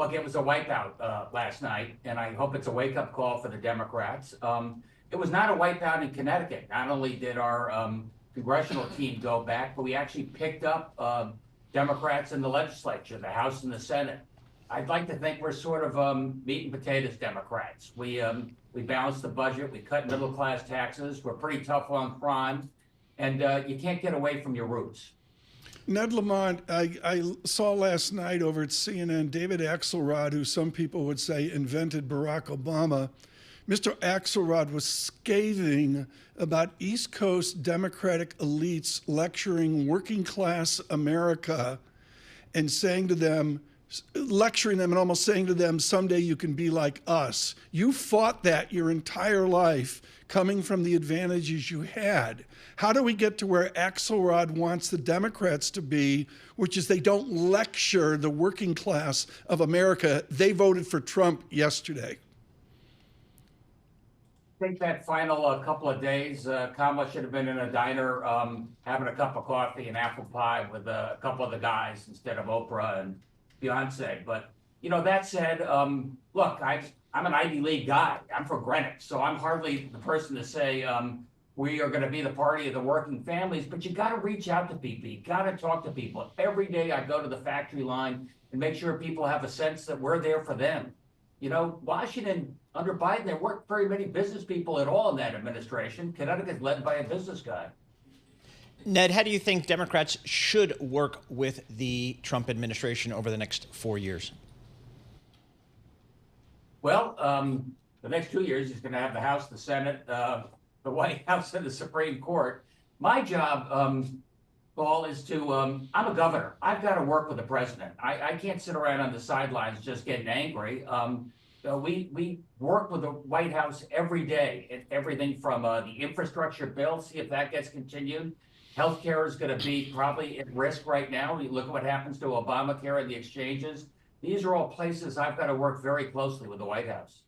Look, it was a wipeout last night, and I hope it's a wake-up call for the Democrats. It was not a wipeout in Connecticut. Not only did our congressional team go back, but we actually picked up Democrats in the legislature, the House and the Senate. I'd like to think we're sort of meat and potatoes Democrats. We balanced the budget, we cut middle-class taxes, we're pretty tough on crime, and you can't get away from your roots. Ned Lamont, I saw last night over at CNN, David Axelrod, who some people would say invented Barack Obama. Mr. Axelrod was scathing about East Coast Democratic elites lecturing working class America and saying to them, lecturing them and almost saying to them, someday you can be like us. You fought that your entire life, coming from the advantages you had. How do we get to where Axelrod wants the Democrats to be, which is they don't lecture the working class of America? They voted for Trump yesterday. I think that final couple of days, Kamala should have been in a diner having a cup of coffee and apple pie with a couple of the guys instead of Oprah and Beyonce. But, you know, that said, look, I'm an Ivy League guy. I'm from Greenwich, so I'm hardly the person to say we are going to be the party of the working families, but you got to reach out to people. You got to talk to people. Every day I go to the factory line and make sure people have a sense that we're there for them. You know, Washington, under Biden, there weren't very many business people at all in that administration. Connecticut's led by a business guy. Ned, how do you think Democrats should work with the Trump administration over the next 4 years? Well, the next 2 years, he's going to have the House, the Senate, the White House, and the Supreme Court. My job, Paul, is to, I'm a governor. I've got to work with the president. I can't sit around on the sidelines just getting angry. We work with the White House every day, at everything from the infrastructure bill, see if that gets continued. Healthcare is going to be probably at risk right now. We look at what happens to Obamacare and the exchanges. These are all places I've got to work very closely with the White House.